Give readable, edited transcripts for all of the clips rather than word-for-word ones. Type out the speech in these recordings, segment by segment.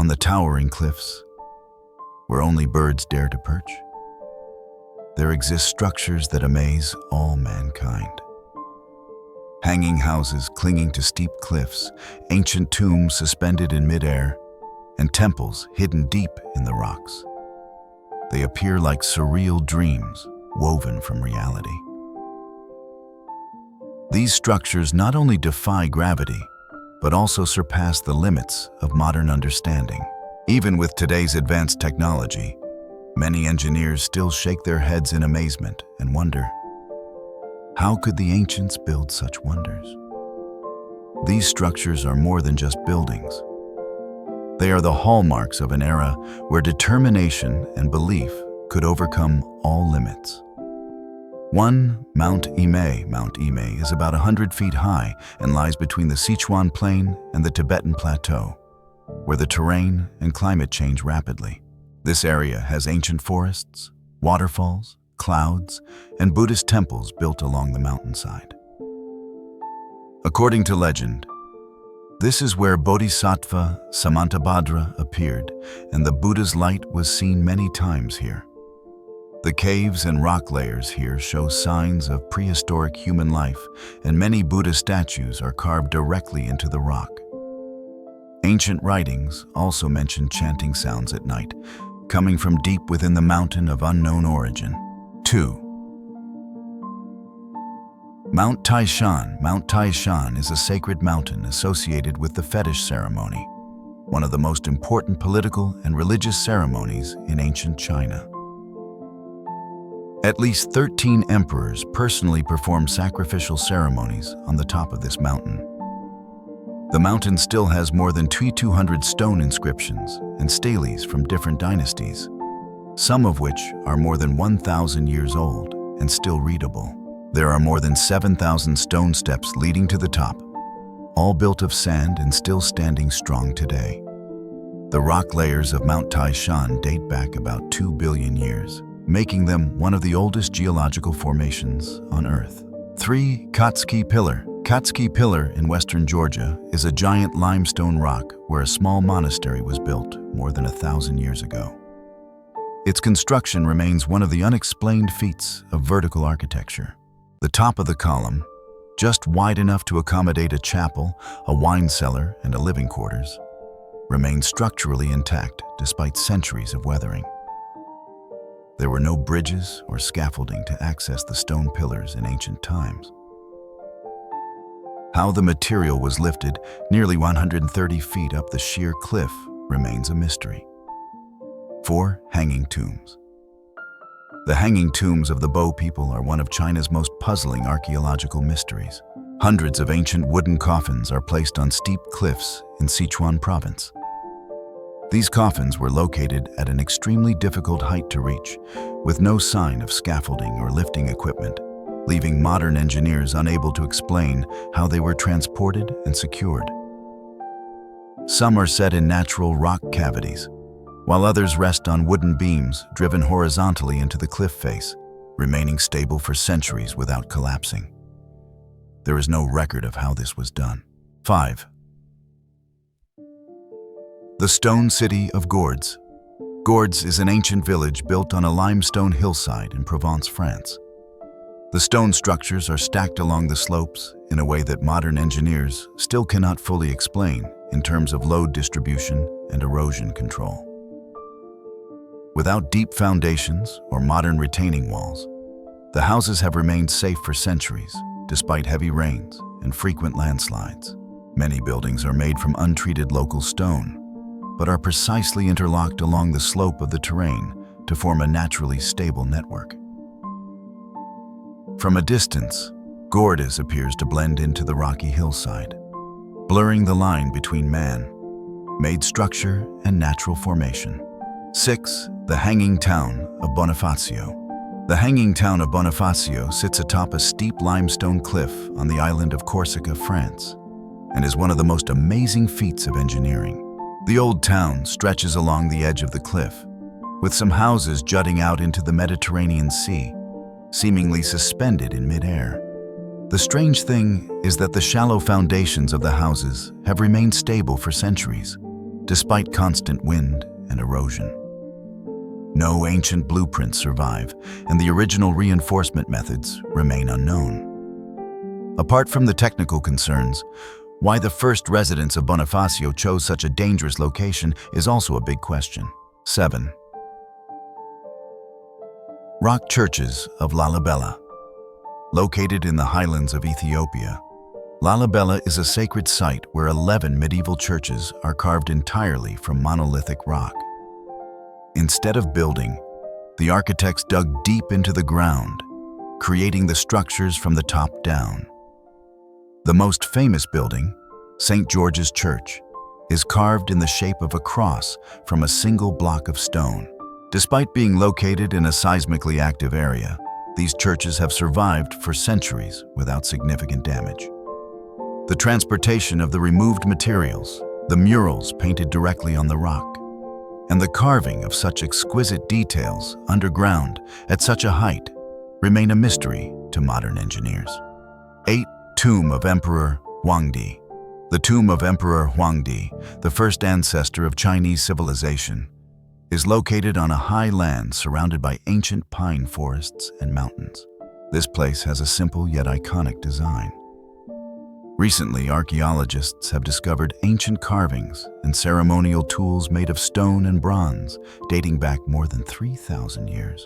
on the towering cliffs, where only birds dare to perch, there exist structures that amaze all mankind. Hanging houses clinging to steep cliffs, ancient tombs suspended in midair, and temples hidden deep in the rocks. They appear like surreal dreams woven from reality. These structures not only defy gravity, but also surpass the limits of modern understanding. Even with today's advanced technology, many engineers still shake their heads in amazement and wonder, how could the ancients build such wonders? These structures are more than just buildings. They are the hallmarks of an era where determination and belief could overcome all limits. 1. Mount Ime. Mount Ime is about 100 feet high and lies between the Sichuan Plain and the Tibetan Plateau, where the terrain and climate change rapidly. This area has ancient forests, waterfalls, clouds, and Buddhist temples built along the mountainside. According to legend, this is where Bodhisattva Samantabhadra appeared, and the Buddha's light was seen many times here. The caves and rock layers here show signs of prehistoric human life, and many Buddha statues are carved directly into the rock. Ancient writings also mention chanting sounds at night, coming from deep within the mountain of unknown origin. 2. Mount Taishan. Mount Taishan is a sacred mountain associated with the fetish ceremony, one of the most important political and religious ceremonies in ancient China. At least 13 emperors personally performed sacrificial ceremonies on the top of this mountain. The mountain still has more than 200 stone inscriptions and steles from different dynasties, some of which are more than 1,000 years old and still readable. There are more than 7,000 stone steps leading to the top, all built of sand and still standing strong today. The rock layers of Mount Taishan date back about 2 billion years, making them one of the oldest geological formations on Earth. 3. Katski Pillar. Katski Pillar in western Georgia is a giant limestone rock where a small monastery was built more than 1,000 years ago. Its construction remains one of the unexplained feats of vertical architecture. The top of the column, just wide enough to accommodate a chapel, a wine cellar, and a living quarters, remains structurally intact despite centuries of weathering. There were no bridges or scaffolding to access the stone pillars in ancient times. How the material was lifted nearly 130 feet up the sheer cliff remains a mystery. 4. Hanging tombs. The hanging tombs of the Bo people are one of China's most puzzling archaeological mysteries. Hundreds of ancient wooden coffins are placed on steep cliffs in Sichuan province. These coffins were located at an extremely difficult height to reach, with no sign of scaffolding or lifting equipment, leaving modern engineers unable to explain how they were transported and secured. Some are set in natural rock cavities, while others rest on wooden beams driven horizontally into the cliff face, remaining stable for centuries without collapsing. There is no record of how this was done. 5. The Stone City of Gourds. Gourds is an ancient village built on a limestone hillside in Provence, France. The stone structures are stacked along the slopes in a way that modern engineers still cannot fully explain in terms of load distribution and erosion control. Without deep foundations or modern retaining walls, the houses have remained safe for centuries, despite heavy rains and frequent landslides. Many buildings are made from untreated local stone, but are precisely interlocked along the slope of the terrain to form a naturally stable network. From a distance, Gourds appears to blend into the rocky hillside, blurring the line between man-made structure and natural formation. 6. The hanging town of Bonifacio. The hanging town of Bonifacio sits atop a steep limestone cliff on the island of Corsica, France, and is one of the most amazing feats of engineering. The old town stretches along the edge of the cliff, with some houses jutting out into the Mediterranean Sea, seemingly suspended in midair. The strange thing is that the shallow foundations of the houses have remained stable for centuries, despite constant wind and erosion. No ancient blueprints survive, and the original reinforcement methods remain unknown. Apart from the technical concerns, why the first residents of Bonifacio chose such a dangerous location is also a big question. 7. Rock churches of Lalibela. Located in the highlands of Ethiopia, Lalibela is a sacred site where 11 medieval churches are carved entirely from monolithic rock. Instead of building, the architects dug deep into the ground, creating the structures from the top down. The most famous building, St. George's Church, is carved in the shape of a cross from a single block of stone. Despite being located in a seismically active area, these churches have survived for centuries without significant damage. The transportation of the removed materials, the murals painted directly on the rock, and the carving of such exquisite details underground at such a height remain a mystery to modern engineers. 8. Tomb of Emperor Huangdi. The tomb of Emperor Huangdi, the first ancestor of Chinese civilization, is located on a high land surrounded by ancient pine forests and mountains. This place has a simple yet iconic design. Recently, archaeologists have discovered ancient carvings and ceremonial tools made of stone and bronze dating back more than 3,000 years.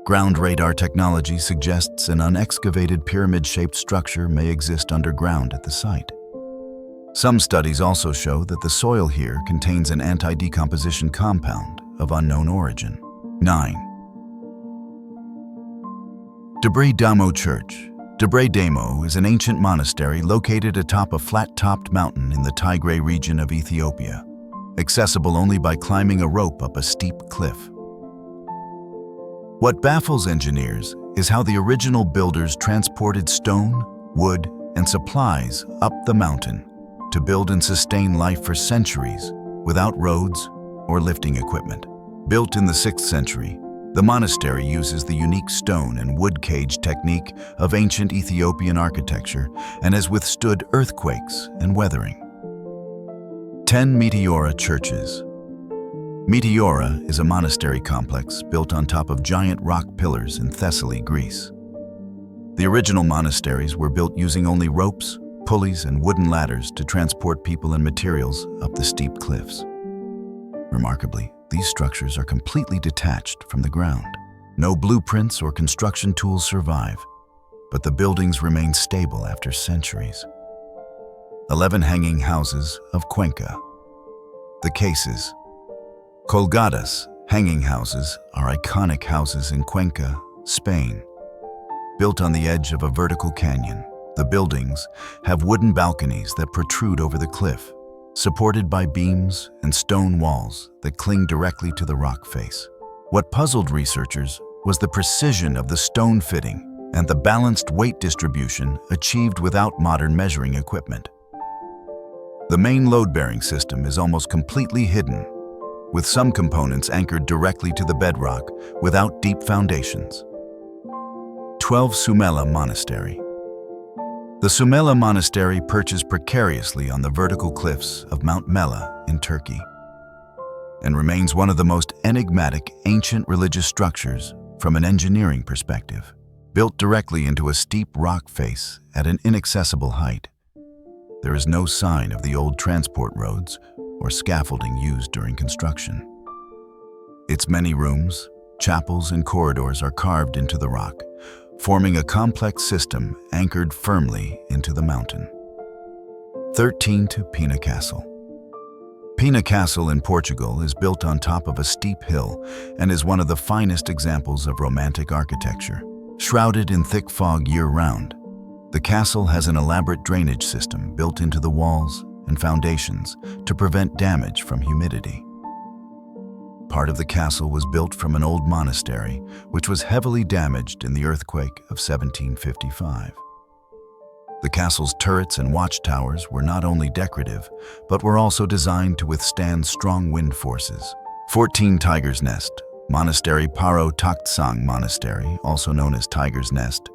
Ground radar technology suggests an unexcavated pyramid-shaped structure may exist underground at the site. Some studies also show that the soil here contains an anti-decomposition compound of unknown origin. 9. Debre Damo Church. Debre Damo is an ancient monastery located atop a flat-topped mountain in the Tigray region of Ethiopia, accessible only by climbing a rope up a steep cliff. What baffles engineers is how the original builders transported stone, wood, and supplies up the mountain to build and sustain life for centuries without roads or lifting equipment. Built in the 6th century, the monastery uses the unique stone and wood cage technique of ancient Ethiopian architecture and has withstood earthquakes and weathering. 10 Meteora Churches. Meteora is a monastery complex built on top of giant rock pillars in Thessaly, Greece. The original monasteries were built using only ropes, pulleys, and wooden ladders to transport people and materials up the steep cliffs. Remarkably, these structures are completely detached from the ground. No blueprints or construction tools survive, but the buildings remain stable after centuries. 11 hanging houses of Cuenca. The cases. Colgadas, hanging houses, are iconic houses in Cuenca, Spain. Built on the edge of a vertical canyon, the buildings have wooden balconies that protrude over the cliff, supported by beams and stone walls that cling directly to the rock face. What puzzled researchers was the precision of the stone fitting and the balanced weight distribution achieved without modern measuring equipment. The main load-bearing system is almost completely hidden, with some components anchored directly to the bedrock without deep foundations. 12 Sumela Monastery. The Sumela Monastery perches precariously on the vertical cliffs of Mount Mela in Turkey and remains one of the most enigmatic ancient religious structures from an engineering perspective. Built directly into a steep rock face at an inaccessible height, there is no sign of the old transport roads or scaffolding used during construction. Its many rooms, chapels, and corridors are carved into the rock, forming a complex system anchored firmly into the mountain. 13 to Pina Castle. Pina Castle in Portugal is built on top of a steep hill and is one of the finest examples of Romantic architecture. Shrouded in thick fog year-round, the castle has an elaborate drainage system built into the walls and foundations to prevent damage from humidity. Part of the castle was built from an old monastery, which was heavily damaged in the earthquake of 1755. The castle's turrets and watchtowers were not only decorative, but were also designed to withstand strong wind forces. 14 Tiger's Nest. Monastery Paro Taktsang Monastery, also known as Tiger's Nest,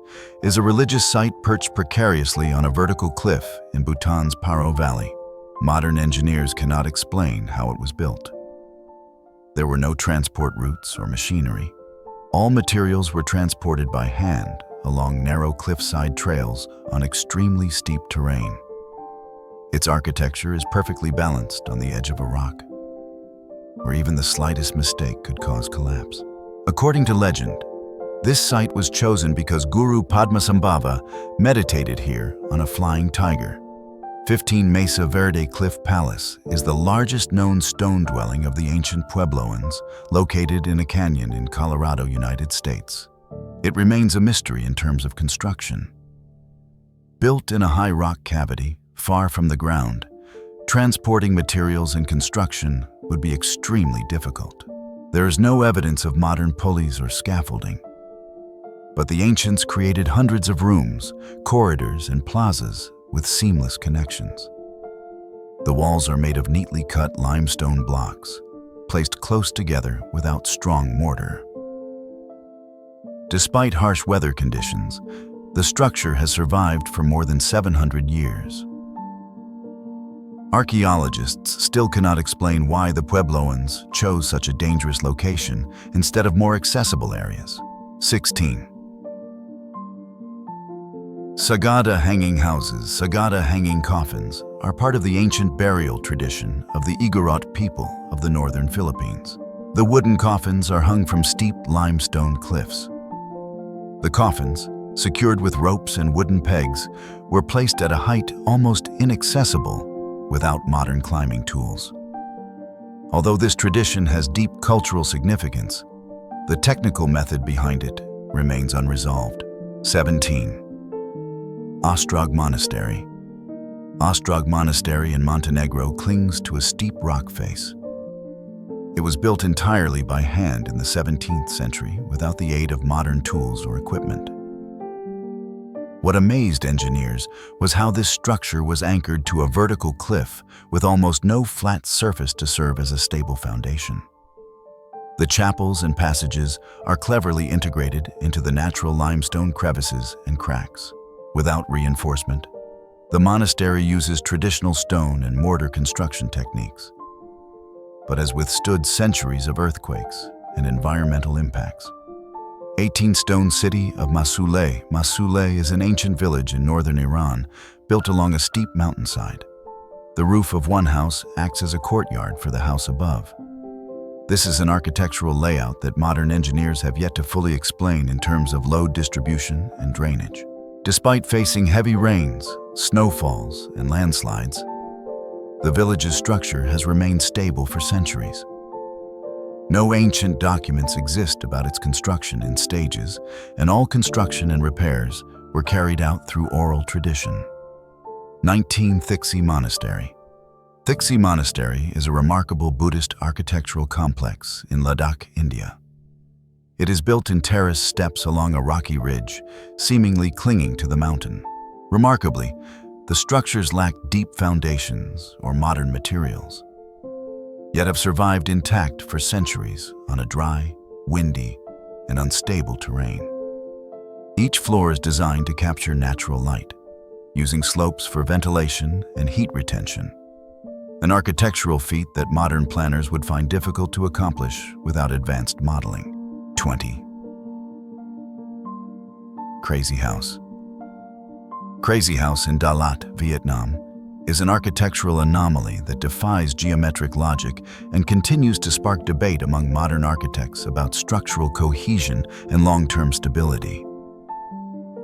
is a religious site perched precariously on a vertical cliff in Bhutan's Paro Valley. Modern engineers cannot explain how it was built. There were no transport routes or machinery. All materials were transported by hand along narrow cliffside trails on extremely steep terrain. Its architecture is perfectly balanced on the edge of a rock, where even the slightest mistake could cause collapse. According to legend, this site was chosen because Guru Padmasambhava meditated here on a flying tiger. 15 Mesa Verde Cliff Palace is the largest known stone dwelling of the ancient Puebloans, located in a canyon in Colorado, United States. It remains a mystery in terms of construction. Built in a high rock cavity, far from the ground, transporting materials and construction would be extremely difficult. There is no evidence of modern pulleys or scaffolding. But the ancients created hundreds of rooms, corridors, and plazas with seamless connections. The walls are made of neatly cut limestone blocks, placed close together without strong mortar. Despite harsh weather conditions, the structure has survived for more than 700 years. Archaeologists still cannot explain why the Puebloans chose such a dangerous location instead of more accessible areas. 16. Sagada hanging houses, Sagada hanging coffins, are part of the ancient burial tradition of the Igorot people of the northern Philippines. The wooden coffins are hung from steep limestone cliffs. The coffins, secured with ropes and wooden pegs, were placed at a height almost inaccessible without modern climbing tools. Although this tradition has deep cultural significance, the technical method behind it remains unresolved. 17. Ostrog Monastery. Ostrog Monastery in Montenegro clings to a steep rock face. It was built entirely by hand in the 17th century without the aid of modern tools or equipment. What amazed engineers was how this structure was anchored to a vertical cliff with almost no flat surface to serve as a stable foundation. The chapels and passages are cleverly integrated into the natural limestone crevices and cracks. Without reinforcement, the monastery uses traditional stone and mortar construction techniques, but has withstood centuries of earthquakes and environmental impacts. 18 Stone City of Masuleh. Masuleh is an ancient village in northern Iran, built along a steep mountainside. The roof of one house acts as a courtyard for the house above. This is an architectural layout that modern engineers have yet to fully explain in terms of load distribution and drainage. Despite facing heavy rains, snowfalls, and landslides, the village's structure has remained stable for centuries. No ancient documents exist about its construction in stages, and all construction and repairs were carried out through oral tradition. 19 Thixi Monastery. Thixi Monastery is a remarkable Buddhist architectural complex in Ladakh, India. It is built in terraced steps along a rocky ridge, seemingly clinging to the mountain. Remarkably, the structures lack deep foundations or modern materials, yet have survived intact for centuries on a dry, windy, and unstable terrain. Each floor is designed to capture natural light, using slopes for ventilation and heat retention, an architectural feat that modern planners would find difficult to accomplish without advanced modeling. 20. Crazy House. Crazy House in Dalat, Vietnam, is an architectural anomaly that defies geometric logic and continues to spark debate among modern architects about structural cohesion and long-term stability.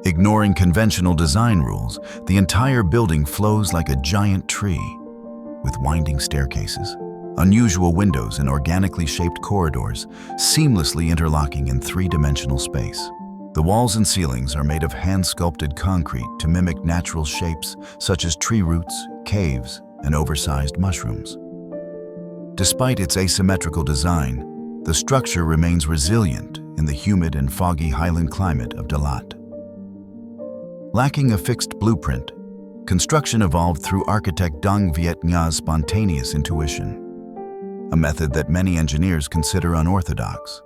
Ignoring conventional design rules, the entire building flows like a giant tree, with winding staircases, unusual windows, and organically shaped corridors, seamlessly interlocking in three-dimensional space. The walls and ceilings are made of hand-sculpted concrete to mimic natural shapes such as tree roots, caves, and oversized mushrooms. Despite its asymmetrical design, the structure remains resilient in the humid and foggy highland climate of Dalat. Lacking a fixed blueprint, construction evolved through architect Dong Viet Ng's spontaneous intuition, a method that many engineers consider unorthodox.